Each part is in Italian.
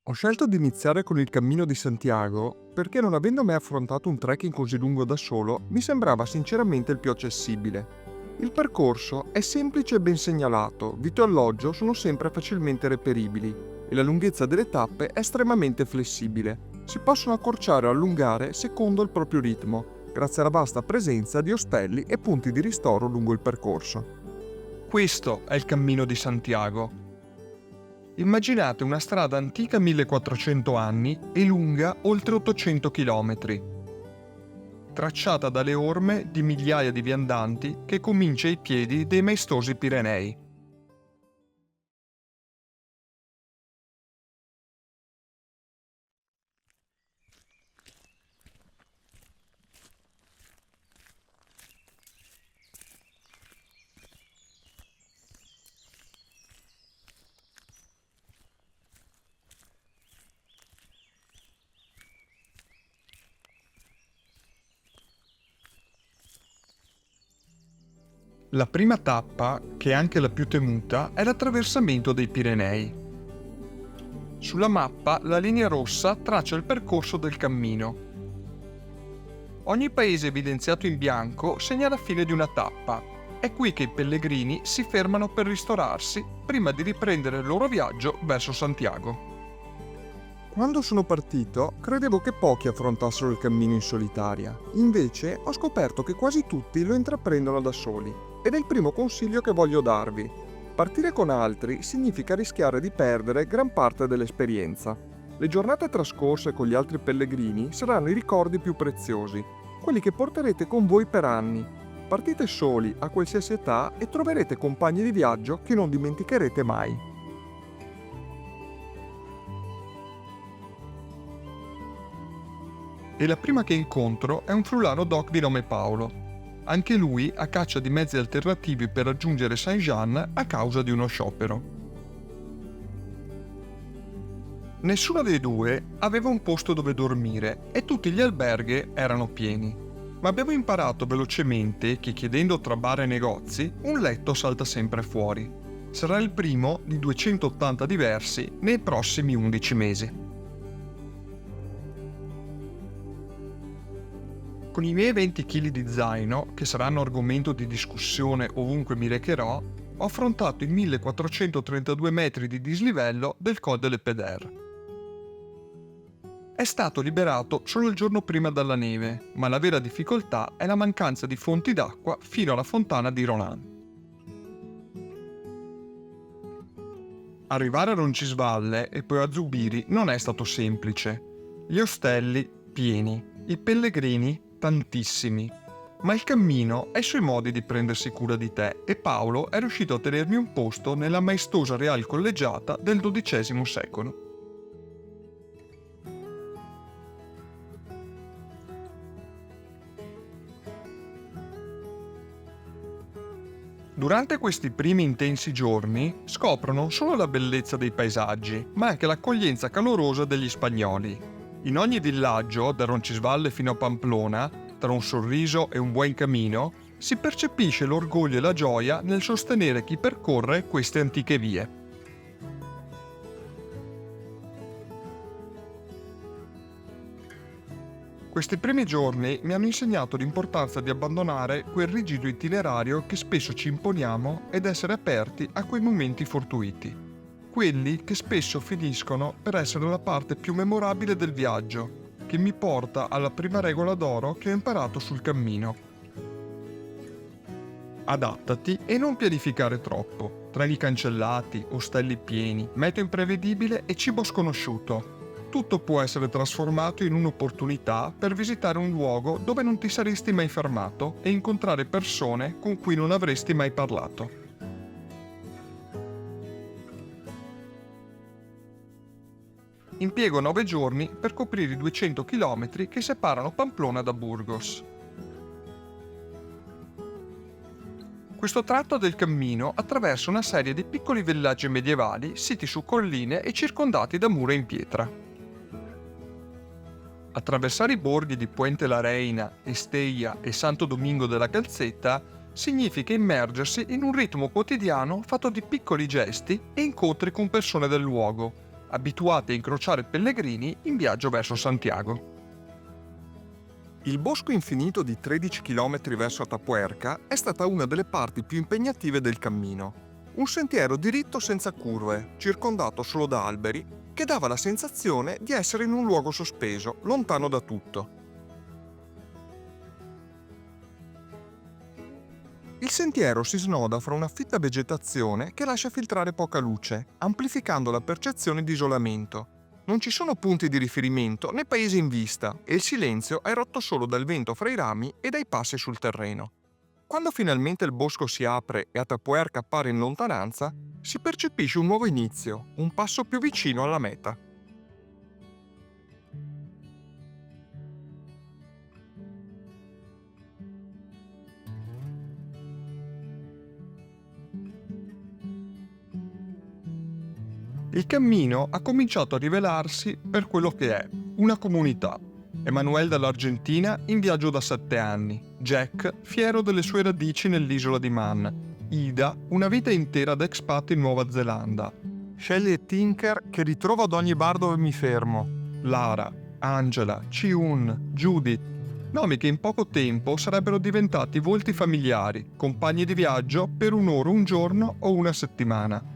Ho scelto di iniziare con il Cammino di Santiago perché, non avendo mai affrontato un trekking così lungo da solo, mi sembrava sinceramente il più accessibile. Il percorso è semplice e ben segnalato, vitto e alloggio sono sempre facilmente reperibili e la lunghezza delle tappe è estremamente flessibile. Si possono accorciare o allungare secondo il proprio ritmo, grazie alla vasta presenza di ostelli e punti di ristoro lungo il percorso. Questo è il Cammino di Santiago. Immaginate una strada antica 1400 anni e lunga oltre 800 km, tracciata dalle orme di migliaia di viandanti che comincia ai piedi dei maestosi Pirenei. La prima tappa, che è anche la più temuta, è l'attraversamento dei Pirenei. Sulla mappa la linea rossa traccia il percorso del cammino. Ogni paese evidenziato in bianco segna la fine di una tappa. È qui che i pellegrini si fermano per ristorarsi prima di riprendere il loro viaggio verso Santiago. Quando sono partito, credevo che pochi affrontassero il cammino in solitaria. Invece, ho scoperto che quasi tutti lo intraprendono da soli. Ed è il primo consiglio che voglio darvi. Partire con altri significa rischiare di perdere gran parte dell'esperienza. Le giornate trascorse con gli altri pellegrini saranno i ricordi più preziosi, quelli che porterete con voi per anni. Partite soli, a qualsiasi età, e troverete compagni di viaggio che non dimenticherete mai. E la prima che incontro è un friulano doc di nome Paolo. Anche lui a caccia di mezzi alternativi per raggiungere Saint-Jean a causa di uno sciopero. Nessuno dei due aveva un posto dove dormire e tutti gli alberghi erano pieni. Ma abbiamo imparato velocemente che, chiedendo tra bar e negozi, un letto salta sempre fuori. Sarà il primo di 280 diversi nei prossimi 11 mesi. Con i miei 20 kg di zaino, che saranno argomento di discussione ovunque mi recherò, ho affrontato i 1432 metri di dislivello del Col de l'Épéder. È stato liberato solo il giorno prima dalla neve, ma la vera difficoltà è la mancanza di fonti d'acqua fino alla fontana di Roland. Arrivare a Roncisvalle e poi a Zubiri non è stato semplice. Gli ostelli pieni, i pellegrini tantissimi. Ma il cammino ha i suoi modi di prendersi cura di te e Paolo è riuscito a tenermi un posto nella maestosa Real Collegiata del XII secolo. Durante questi primi intensi giorni scoprono non solo la bellezza dei paesaggi, ma anche l'accoglienza calorosa degli spagnoli. In ogni villaggio, da Roncisvalle fino a Pamplona, tra un sorriso e un buon cammino, si percepisce l'orgoglio e la gioia nel sostenere chi percorre queste antiche vie. Questi primi giorni mi hanno insegnato l'importanza di abbandonare quel rigido itinerario che spesso ci imponiamo ed essere aperti a quei momenti fortuiti. Quelli che spesso finiscono per essere la parte più memorabile del viaggio, che mi porta alla prima regola d'oro che ho imparato sul cammino. Adattati e non pianificare troppo. Treni cancellati, ostelli pieni, meteo imprevedibile e cibo sconosciuto. Tutto può essere trasformato in un'opportunità per visitare un luogo dove non ti saresti mai fermato e incontrare persone con cui non avresti mai parlato. Impiego 9 giorni per coprire i 200 km che separano Pamplona da Burgos. Questo tratto del cammino attraversa una serie di piccoli villaggi medievali siti su colline e circondati da mura in pietra. Attraversare i borghi di Puente la Reina, Estella e Santo Domingo della Calzetta significa immergersi in un ritmo quotidiano fatto di piccoli gesti e incontri con persone del luogo, abituati a incrociare pellegrini in viaggio verso Santiago. Il bosco infinito di 13 km verso Atapuerca è stata una delle parti più impegnative del cammino. Un sentiero diritto senza curve, circondato solo da alberi, che dava la sensazione di essere in un luogo sospeso, lontano da tutto. Il sentiero si snoda fra una fitta vegetazione che lascia filtrare poca luce, amplificando la percezione di isolamento. Non ci sono punti di riferimento né paesi in vista e il silenzio è rotto solo dal vento fra i rami e dai passi sul terreno. Quando finalmente il bosco si apre e Atapuerca appare in lontananza, si percepisce un nuovo inizio, un passo più vicino alla meta. Il cammino ha cominciato a rivelarsi per quello che è, una comunità. Emanuele dall'Argentina in viaggio da 7 anni, Jack fiero delle sue radici nell'isola di Man, Ida una vita intera da expat in Nuova Zelanda, Shelly e Tinker che ritrovo ad ogni bar dove mi fermo. Lara, Angela, Chi-Un, Judith, nomi che in poco tempo sarebbero diventati volti familiari, compagni di viaggio per un'ora, un giorno o una settimana.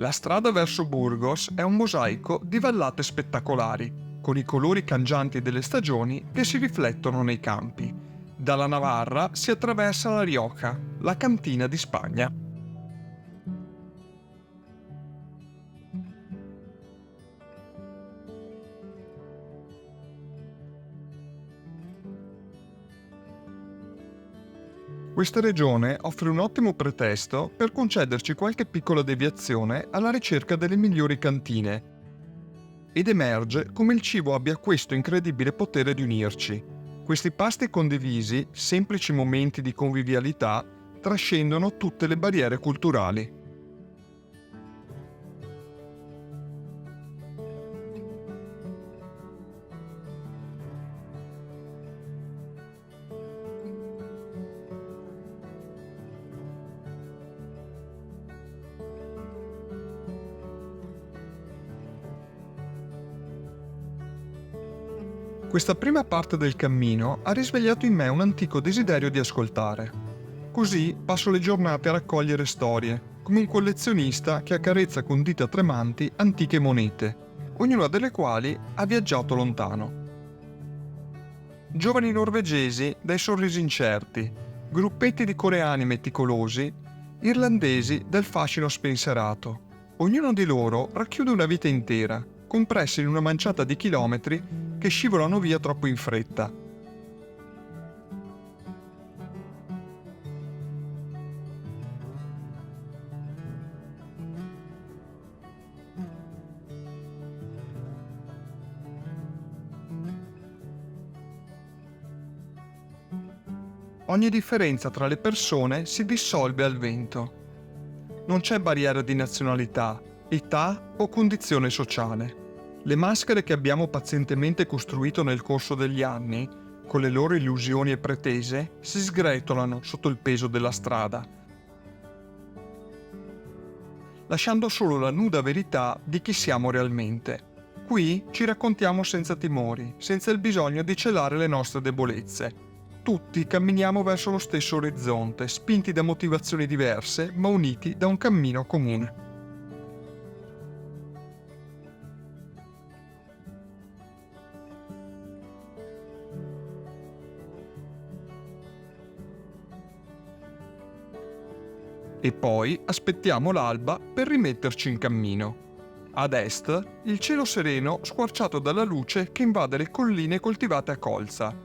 La strada verso Burgos è un mosaico di vallate spettacolari, con i colori cangianti delle stagioni che si riflettono nei campi. Dalla Navarra si attraversa la Rioja, la cantina di Spagna. Questa regione offre un ottimo pretesto per concederci qualche piccola deviazione alla ricerca delle migliori cantine. Ed emerge come il cibo abbia questo incredibile potere di unirci. Questi pasti condivisi, semplici momenti di convivialità, trascendono tutte le barriere culturali. Questa prima parte del cammino ha risvegliato in me un antico desiderio di ascoltare. Così passo le giornate a raccogliere storie, come un collezionista che accarezza con dita tremanti antiche monete, ognuna delle quali ha viaggiato lontano. Giovani norvegesi dai sorrisi incerti, gruppetti di coreani meticolosi, irlandesi del fascino spensierato. Ognuno di loro racchiude una vita intera, compressa in una manciata di chilometri che scivolano via troppo in fretta. Ogni differenza tra le persone si dissolve al vento. Non c'è barriera di nazionalità, età o condizione sociale. Le maschere che abbiamo pazientemente costruito nel corso degli anni, con le loro illusioni e pretese, si sgretolano sotto il peso della strada, lasciando solo la nuda verità di chi siamo realmente. Qui ci raccontiamo senza timori, senza il bisogno di celare le nostre debolezze. Tutti camminiamo verso lo stesso orizzonte, spinti da motivazioni diverse, ma uniti da un cammino comune. E poi aspettiamo l'alba per rimetterci in cammino. Ad est, il cielo sereno squarciato dalla luce che invade le colline coltivate a colza.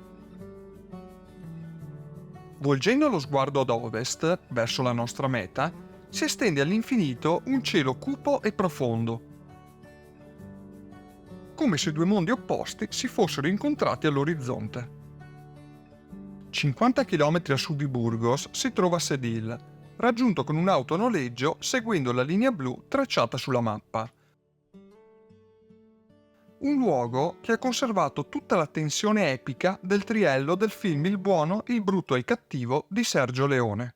Volgendo lo sguardo ad ovest, verso la nostra meta, si estende all'infinito un cielo cupo e profondo, come se due mondi opposti si fossero incontrati all'orizzonte. 50 km a sud di Burgos si trova Sedil, raggiunto con un'auto a noleggio seguendo la linea blu tracciata sulla mappa. Un luogo che ha conservato tutta la tensione epica del triello del film Il buono, il brutto e il cattivo di Sergio Leone.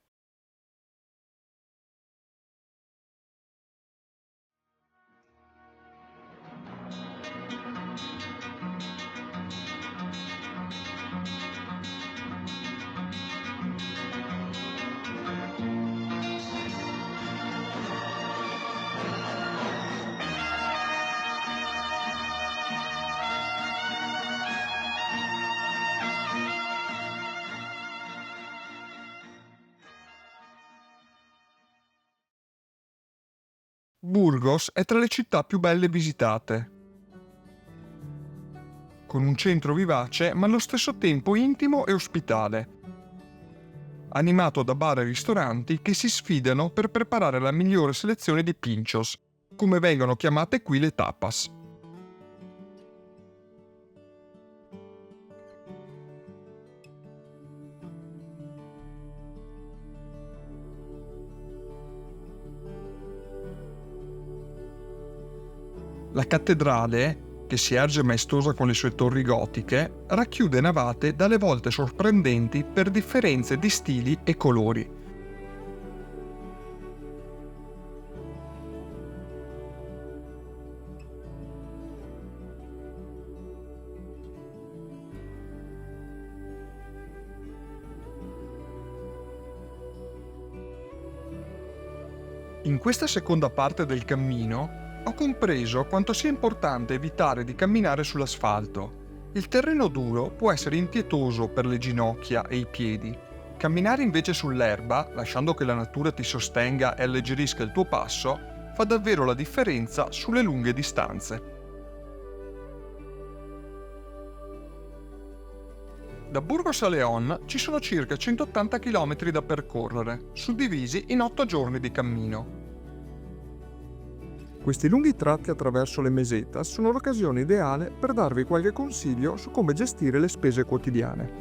Burgos è tra le città più belle visitate, con un centro vivace ma allo stesso tempo intimo e ospitale, animato da bar e ristoranti che si sfidano per preparare la migliore selezione di pinchos, come vengono chiamate qui le tapas. La cattedrale, che si erge maestosa con le sue torri gotiche, racchiude navate dalle volte sorprendenti per differenze di stili e colori. In questa seconda parte del cammino ho compreso quanto sia importante evitare di camminare sull'asfalto. Il terreno duro può essere impietoso per le ginocchia e i piedi. Camminare invece sull'erba, lasciando che la natura ti sostenga e alleggerisca il tuo passo, fa davvero la differenza sulle lunghe distanze. Da Burgos a León ci sono circa 180 km da percorrere, suddivisi in 8 giorni di cammino. Questi lunghi tratti attraverso le mesetas sono l'occasione ideale per darvi qualche consiglio su come gestire le spese quotidiane.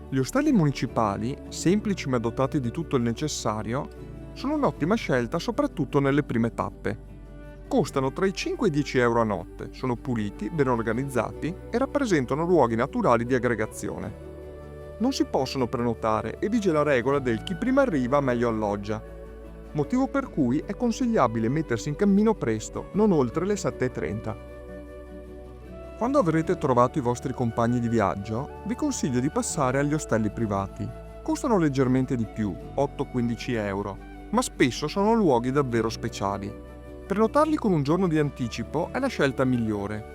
Gli ostelli municipali, semplici ma dotati di tutto il necessario, sono un'ottima scelta soprattutto nelle prime tappe. Costano tra i 5 e i 10 euro a notte, sono puliti, ben organizzati e rappresentano luoghi naturali di aggregazione. Non si possono prenotare e vige la regola del chi prima arriva meglio alloggia, motivo per cui è consigliabile mettersi in cammino presto, non oltre le 7:30. Quando avrete trovato i vostri compagni di viaggio, vi consiglio di passare agli ostelli privati. Costano leggermente di più, 8-15 euro, ma spesso sono luoghi davvero speciali. Prenotarli con un giorno di anticipo è la scelta migliore.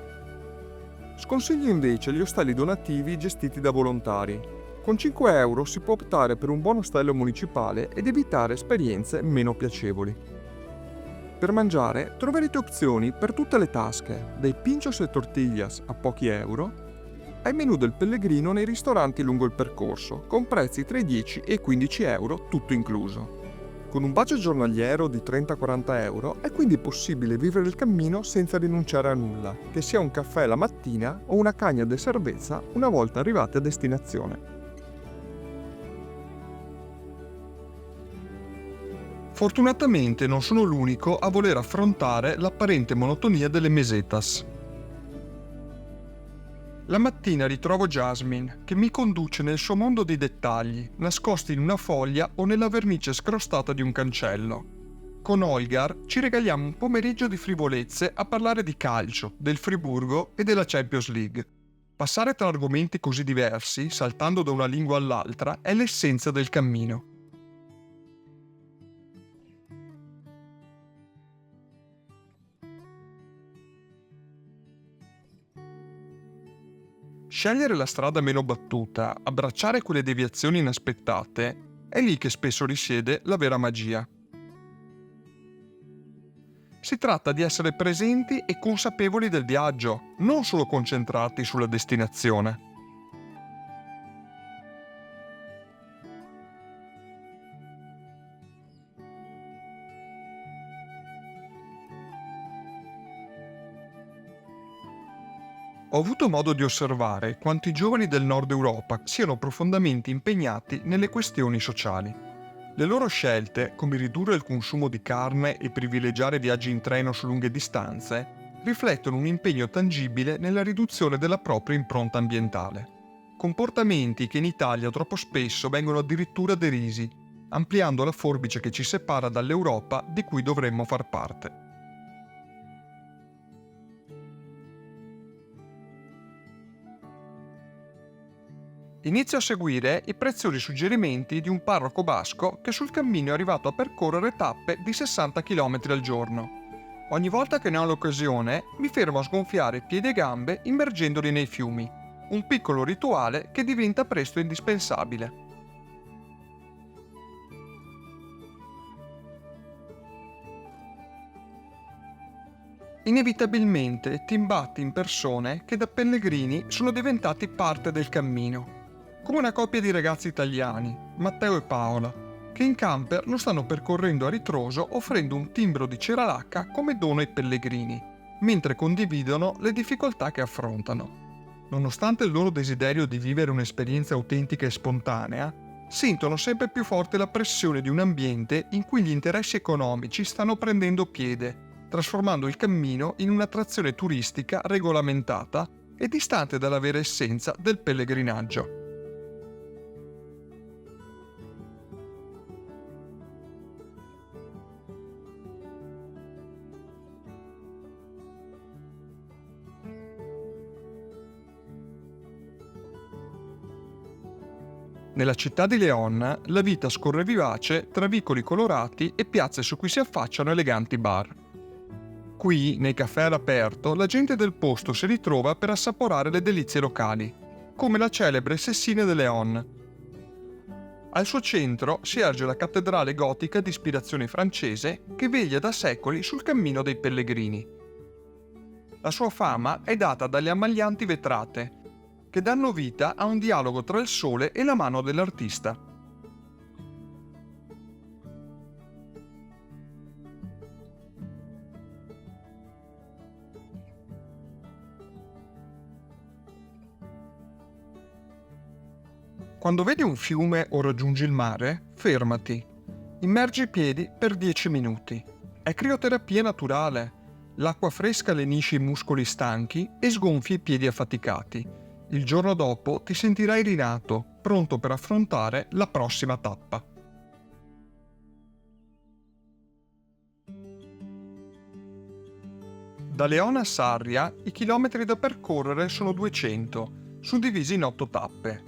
Sconsiglio invece gli ostelli donativi gestiti da volontari. Con 5 euro si può optare per un buon ostello municipale ed evitare esperienze meno piacevoli. Per mangiare troverete opzioni per tutte le tasche, dai pinchos e tortillas a pochi euro, ai menù del pellegrino nei ristoranti lungo il percorso, con prezzi tra i 10 e i 15 euro tutto incluso. Con un budget giornaliero di 30-40 euro è quindi possibile vivere il cammino senza rinunciare a nulla, che sia un caffè la mattina o una cagna de cerveza una volta arrivati a destinazione. Fortunatamente non sono l'unico a voler affrontare l'apparente monotonia delle mesetas. La mattina ritrovo Jasmine, che mi conduce nel suo mondo di dettagli, nascosti in una foglia o nella vernice scrostata di un cancello. Con Olgar ci regaliamo un pomeriggio di frivolezze a parlare di calcio, del Friburgo e della Champions League. Passare tra argomenti così diversi, saltando da una lingua all'altra, è l'essenza del cammino. Scegliere la strada meno battuta, abbracciare quelle deviazioni inaspettate, è lì che spesso risiede la vera magia. Si tratta di essere presenti e consapevoli del viaggio, non solo concentrati sulla destinazione. Ho avuto modo di osservare quanto i giovani del nord Europa siano profondamente impegnati nelle questioni sociali. Le loro scelte, come ridurre il consumo di carne e privilegiare viaggi in treno su lunghe distanze, riflettono un impegno tangibile nella riduzione della propria impronta ambientale. Comportamenti che in Italia troppo spesso vengono addirittura derisi, ampliando la forbice che ci separa dall'Europa di cui dovremmo far parte. Inizio a seguire i preziosi suggerimenti di un parroco basco che sul cammino è arrivato a percorrere tappe di 60 km al giorno. Ogni volta che ne ho l'occasione, mi fermo a sgonfiare piedi e gambe immergendoli nei fiumi. Un piccolo rituale che diventa presto indispensabile. Inevitabilmente ti imbatti in persone che da pellegrini sono diventati parte del cammino. Come una coppia di ragazzi italiani, Matteo e Paola, che in camper lo stanno percorrendo a ritroso offrendo un timbro di cera lacca come dono ai pellegrini, mentre condividono le difficoltà che affrontano. Nonostante il loro desiderio di vivere un'esperienza autentica e spontanea, sentono sempre più forte la pressione di un ambiente in cui gli interessi economici stanno prendendo piede, trasformando il cammino in un'attrazione turistica regolamentata e distante dalla vera essenza del pellegrinaggio. Nella città di León la vita scorre vivace tra vicoli colorati e piazze su cui si affacciano eleganti bar. Qui, nei caffè all'aperto, la gente del posto si ritrova per assaporare le delizie locali, come la celebre Sessine de León. Al suo centro si erge la cattedrale gotica di ispirazione francese che veglia da secoli sul cammino dei pellegrini. La sua fama è data dalle ammaglianti vetrate, che danno vita a un dialogo tra il sole e la mano dell'artista. Quando vedi un fiume o raggiungi il mare, fermati. Immergi i piedi per 10 minuti. È crioterapia naturale. L'acqua fresca lenisce i muscoli stanchi e sgonfia i piedi affaticati. Il giorno dopo ti sentirai rinato, pronto per affrontare la prossima tappa. Da León a Sarria i chilometri da percorrere sono 200, suddivisi in 8 tappe.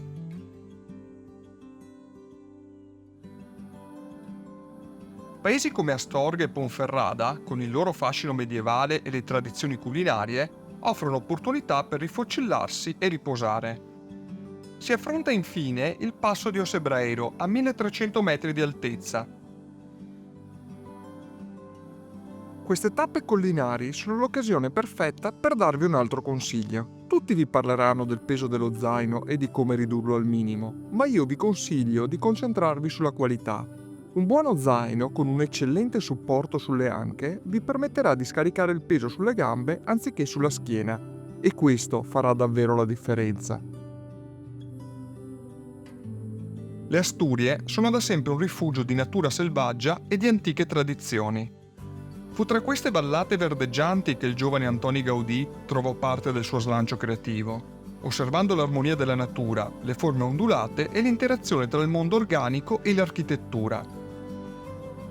Paesi come Astorga e Ponferrada, con il loro fascino medievale e le tradizioni culinarie, offrono opportunità per rifocillarsi e riposare. Si affronta infine il passo di Osebreiro a 1300 metri di altezza. Queste tappe collinari sono l'occasione perfetta per darvi un altro consiglio. Tutti vi parleranno del peso dello zaino e di come ridurlo al minimo, ma io vi consiglio di concentrarvi sulla qualità. Un buono zaino con un eccellente supporto sulle anche vi permetterà di scaricare il peso sulle gambe anziché sulla schiena, e questo farà davvero la differenza. Le Asturie sono da sempre un rifugio di natura selvaggia e di antiche tradizioni. Fu tra queste vallate verdeggianti che il giovane Antoni Gaudì trovò parte del suo slancio creativo, osservando l'armonia della natura, le forme ondulate e l'interazione tra il mondo organico e l'architettura.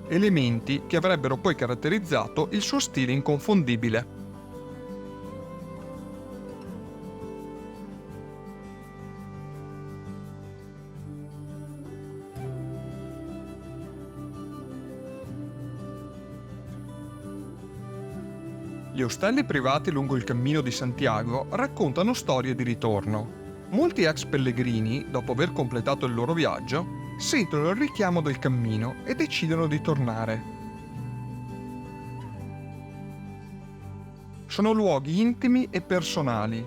Elementi che avrebbero poi caratterizzato il suo stile inconfondibile. Gli ostelli privati lungo il Cammino di Santiago raccontano storie di ritorno. Molti ex pellegrini, dopo aver completato il loro viaggio, sentono il richiamo del cammino e decidono di tornare. Sono luoghi intimi e personali,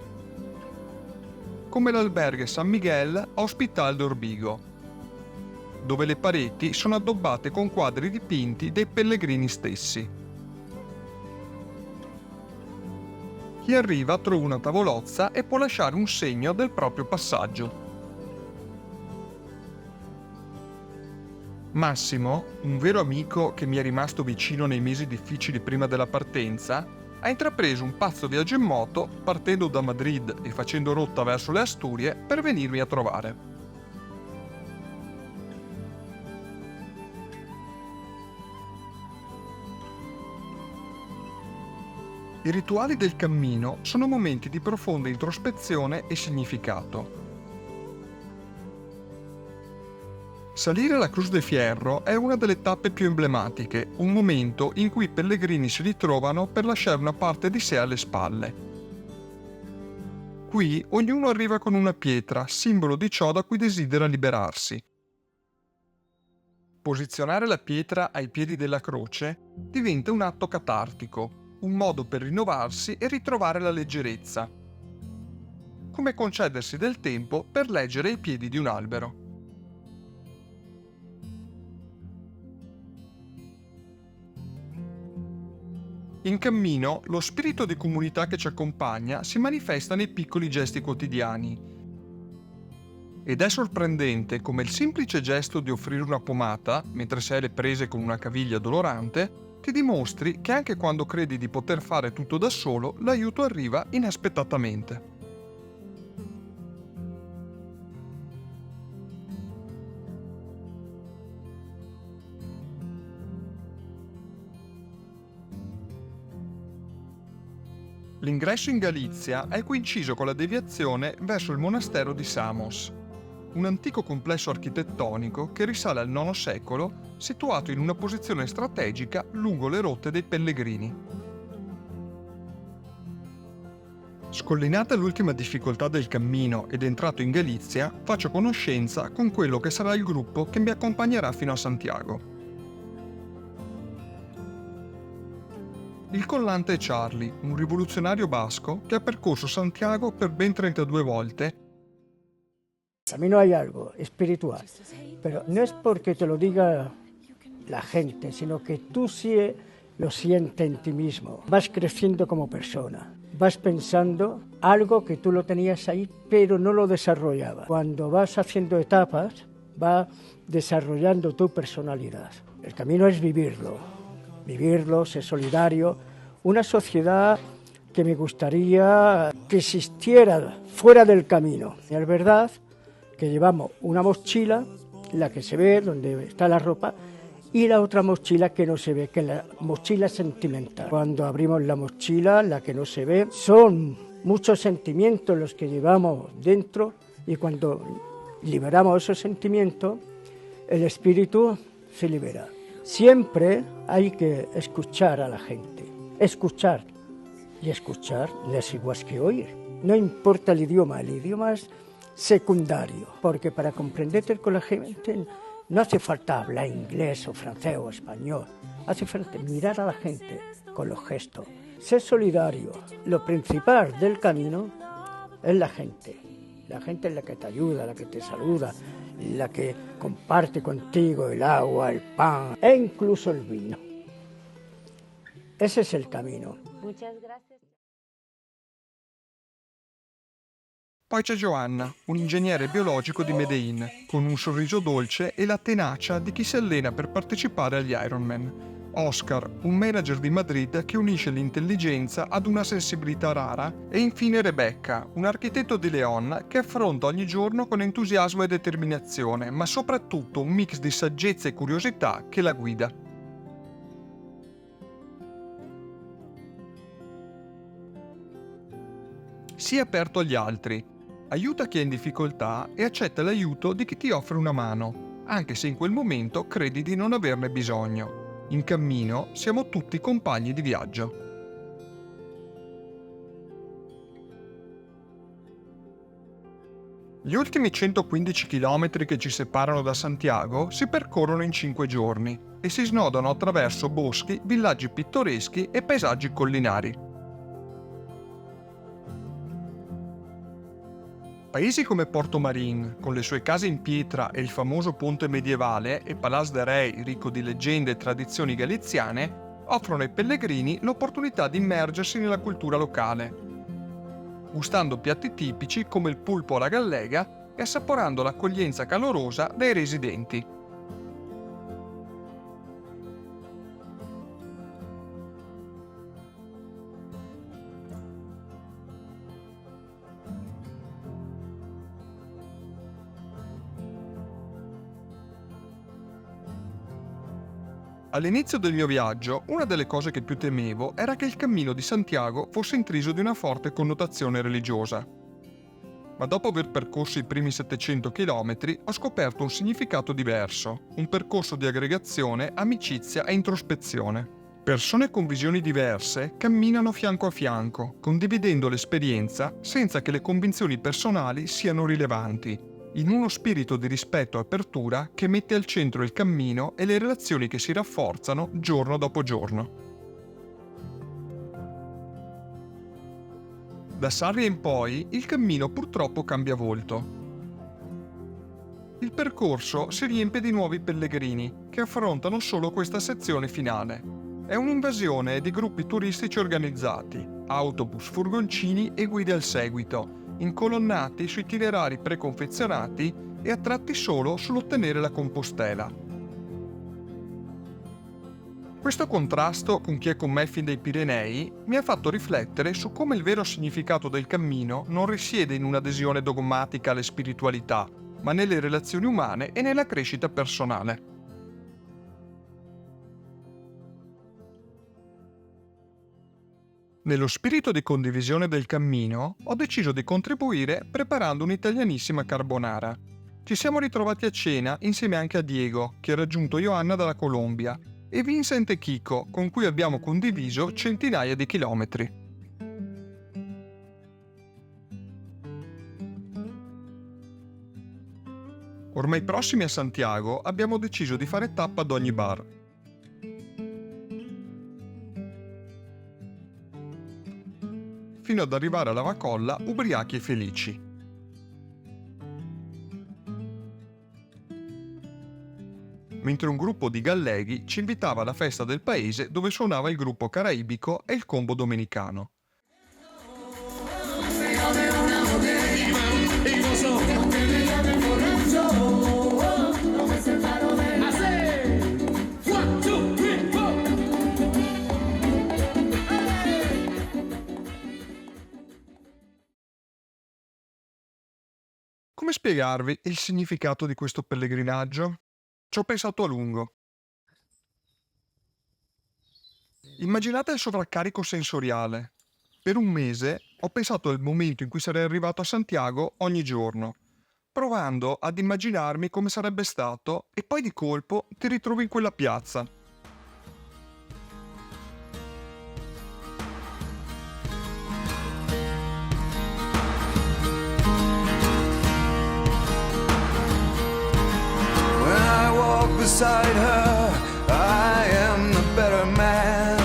come l'albergue San Miguel a Hospital de Orbigo, dove le pareti sono addobbate con quadri dipinti dei pellegrini stessi. Chi arriva trova una tavolozza e può lasciare un segno del proprio passaggio. Massimo, un vero amico che mi è rimasto vicino nei mesi difficili prima della partenza, ha intrapreso un pazzo viaggio in moto partendo da Madrid e facendo rotta verso le Asturie per venirmi a trovare. I rituali del cammino sono momenti di profonda introspezione e significato. Salire la Cruz de Fierro è una delle tappe più emblematiche, un momento in cui i pellegrini si ritrovano per lasciare una parte di sé alle spalle. Qui ognuno arriva con una pietra, simbolo di ciò da cui desidera liberarsi. Posizionare la pietra ai piedi della croce diventa un atto catartico, un modo per rinnovarsi e ritrovare la leggerezza, come concedersi del tempo per leggere i piedi di un albero. In cammino, lo spirito di comunità che ci accompagna si manifesta nei piccoli gesti quotidiani. Ed è sorprendente come il semplice gesto di offrire una pomata, mentre sei alle prese con una caviglia dolorante, ti dimostri che anche quando credi di poter fare tutto da solo, l'aiuto arriva inaspettatamente. L'ingresso in Galizia è coinciso con la deviazione verso il monastero di Samos, un antico complesso architettonico che risale al IX secolo, situato in una posizione strategica lungo le rotte dei pellegrini. Scollinata l'ultima difficoltà del cammino ed entrato in Galizia, faccio conoscenza con quello che sarà il gruppo che mi accompagnerà fino a Santiago. Il collante è Charlie, un rivoluzionario basco che ha percorso Santiago per ben 32 volte. Camino hay algo espiritual, pero no es porque te lo diga la gente, sino que tú sí lo sientes en ti mismo. Vas creciendo como persona, vas pensando algo que tú lo tenías ahí, pero no lo desarrollabas. Cuando vas haciendo etapas, va desarrollando tu personalidad. El camino es vivirlo, ser solidario. Una sociedad que me gustaría que existiera fuera del camino. Y es verdad que llevamos una mochila, la que se ve, donde está la ropa, y la otra mochila que no se ve, que es la mochila sentimental. Cuando abrimos la mochila, la que no se ve, son muchos sentimientos los que llevamos dentro, y cuando liberamos esos sentimientos, el espíritu se libera. Siempre hay que escuchar a la gente, escuchar, y escuchar no es igual que oír. No importa el idioma es secundario, porque para comprenderte con la gente no hace falta hablar inglés o francés o español, hace falta mirar a la gente con los gestos, ser solidario. Lo principal del camino es la gente es la que te ayuda, la que te saluda, la que comparte contigo el agua, el pan e incluso el vino. Ese es el camino. Muchas gracias. Poi c'è Joanna, un ingegnere biologico di Medellin, con un sorriso dolce e la tenacia di chi si allena per partecipare agli Ironman. Oscar, un manager di Madrid che unisce l'intelligenza ad una sensibilità rara, e infine Rebecca, un architetto di León che affronta ogni giorno con entusiasmo e determinazione, ma soprattutto un mix di saggezza e curiosità che la guida. Sii aperto agli altri, aiuta chi è in difficoltà e accetta l'aiuto di chi ti offre una mano, anche se in quel momento credi di non averne bisogno. In cammino siamo tutti compagni di viaggio. Gli ultimi 115 km che ci separano da Santiago si percorrono in 5 giorni e si snodano attraverso boschi, villaggi pittoreschi e paesaggi collinari. Paesi come Porto Marín, con le sue case in pietra e il famoso ponte medievale, e Palas de Rei, ricco di leggende e tradizioni galiziane, offrono ai pellegrini l'opportunità di immergersi nella cultura locale, gustando piatti tipici come il pulpo alla gallega e assaporando l'accoglienza calorosa dei residenti. All'inizio del mio viaggio, una delle cose che più temevo era che il cammino di Santiago fosse intriso di una forte connotazione religiosa. Ma dopo aver percorso i primi 700 km ho scoperto un significato diverso, un percorso di aggregazione, amicizia e introspezione. Persone con visioni diverse camminano fianco a fianco, condividendo l'esperienza senza che le convinzioni personali siano rilevanti, in uno spirito di rispetto e apertura che mette al centro il cammino e le relazioni che si rafforzano giorno dopo giorno. Da Sarri in poi il cammino purtroppo cambia volto. Il percorso si riempie di nuovi pellegrini che affrontano solo questa sezione finale. È un'invasione di gruppi turistici organizzati, autobus, furgoncini e guide al seguito, incolonnati su itinerari preconfezionati e attratti solo sull'ottenere la Compostela. Questo contrasto con chi è con me fin dai Pirenei mi ha fatto riflettere su come il vero significato del cammino non risiede in un'adesione dogmatica alle spiritualità, ma nelle relazioni umane e nella crescita personale. Nello spirito di condivisione del cammino, ho deciso di contribuire preparando un'italianissima carbonara. Ci siamo ritrovati a cena insieme anche a Diego, che ha raggiunto Johanna dalla Colombia, e Vincent e Chico, con cui abbiamo condiviso centinaia di chilometri. Ormai prossimi a Santiago, abbiamo deciso di fare tappa ad ogni bar. Fino ad arrivare alla Vacolla ubriachi e felici. Mentre un gruppo di galleghi ci invitava alla festa del paese dove suonava il gruppo caraibico e il combo domenicano. Come spiegarvi il significato di questo pellegrinaggio? Ci ho pensato a lungo. Immaginate il sovraccarico sensoriale. Per un mese ho pensato al momento in cui sarei arrivato a Santiago ogni giorno, provando ad immaginarmi come sarebbe stato e poi di colpo ti ritrovi in quella piazza. Beside her, I am the better man.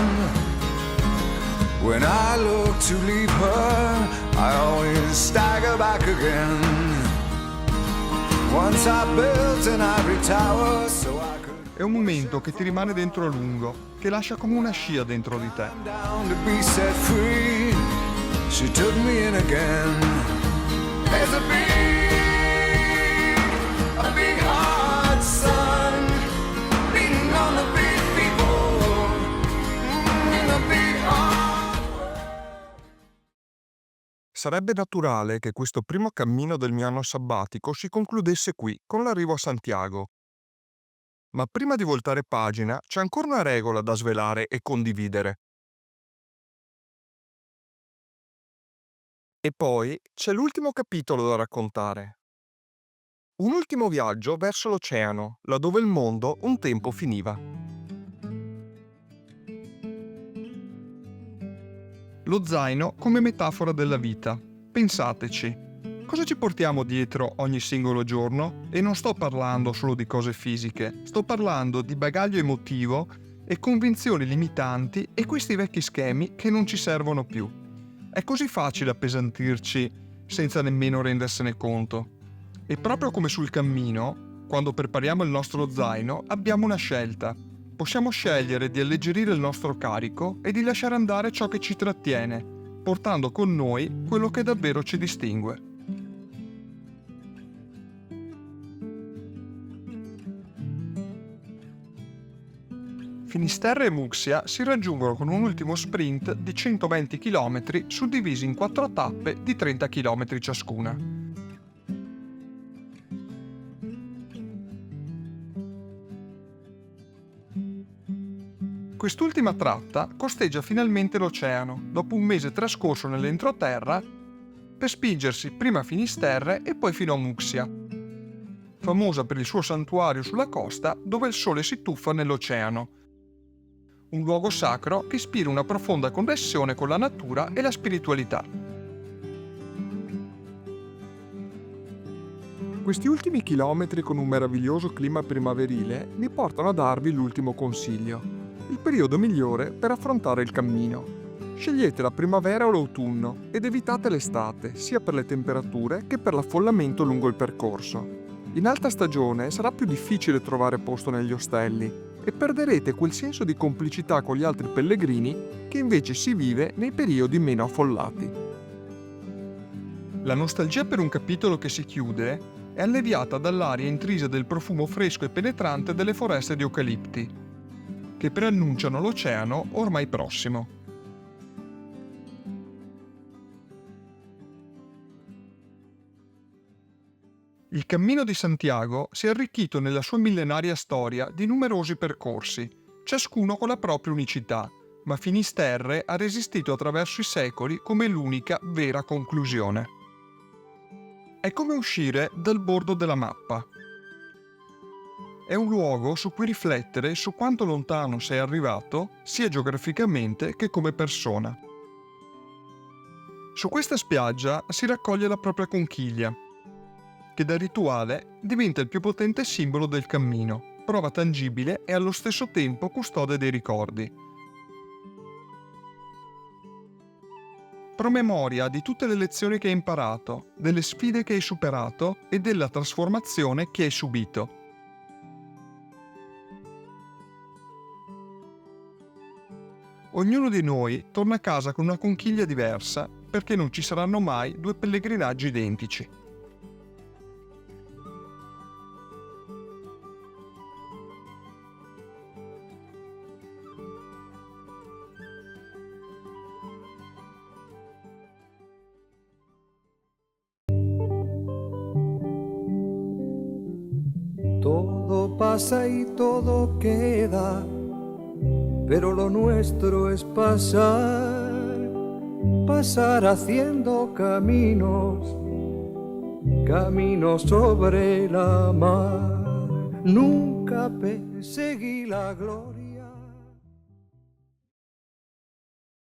When I look to leave her, I always stagger back again. Once I built an ivory tower so I could. È un momento che ti rimane dentro a lungo, che lascia come una scia dentro di te. Down to be set free, she took me in again. There's a big hot sun beating on the big people in the big hot world. Sarebbe naturale che questo primo cammino del mio anno sabbatico si concludesse qui, con l'arrivo a Santiago. Ma prima di voltare pagina c'è ancora una regola da svelare e condividere. E poi c'è l'ultimo capitolo da raccontare. Un ultimo viaggio verso l'oceano, laddove il mondo un tempo finiva. Lo zaino come metafora della vita. Pensateci. Cosa ci portiamo dietro ogni singolo giorno? E non sto parlando solo di cose fisiche, sto parlando di bagaglio emotivo e convinzioni limitanti e questi vecchi schemi che non ci servono più. È così facile appesantirci senza nemmeno rendersene conto. E proprio come sul cammino, quando prepariamo il nostro zaino, abbiamo una scelta. Possiamo scegliere di alleggerire il nostro carico e di lasciare andare ciò che ci trattiene, portando con noi quello che davvero ci distingue. Finisterre e Muxia si raggiungono con un ultimo sprint di 120 km suddivisi in 4 tappe di 30 km ciascuna. Quest'ultima tratta costeggia finalmente l'oceano, dopo un mese trascorso nell'entroterra, per spingersi prima a Finisterre e poi fino a Muxia, famosa per il suo santuario sulla costa dove il sole si tuffa nell'oceano. Un luogo sacro che ispira una profonda connessione con la natura e la spiritualità. Questi ultimi chilometri con un meraviglioso clima primaverile mi portano a darvi l'ultimo consiglio. Il periodo migliore per affrontare il cammino. Scegliete la primavera o l'autunno ed evitate l'estate, sia per le temperature che per l'affollamento lungo il percorso. In alta stagione sarà più difficile trovare posto negli ostelli e perderete quel senso di complicità con gli altri pellegrini che invece si vive nei periodi meno affollati. La nostalgia per un capitolo che si chiude è alleviata dall'aria intrisa del profumo fresco e penetrante delle foreste di eucalipti, che preannunciano l'oceano ormai prossimo. Il Cammino di Santiago si è arricchito nella sua millenaria storia di numerosi percorsi, ciascuno con la propria unicità, ma Finisterre ha resistito attraverso i secoli come l'unica vera conclusione. È come uscire dal bordo della mappa. È un luogo su cui riflettere su quanto lontano sei arrivato, sia geograficamente che come persona. Su questa spiaggia si raccoglie la propria conchiglia, che da rituale diventa il più potente simbolo del cammino, prova tangibile e allo stesso tempo custode dei ricordi. Promemoria di tutte le lezioni che hai imparato, delle sfide che hai superato e della trasformazione che hai subito. Ognuno di noi torna a casa con una conchiglia diversa perché non ci saranno mai due pellegrinaggi identici. Todo pasa y todo queda, pero lo nuestro es pasar, pasar haciendo caminos, caminos sobre la mar. Nunca perseguí la gloria.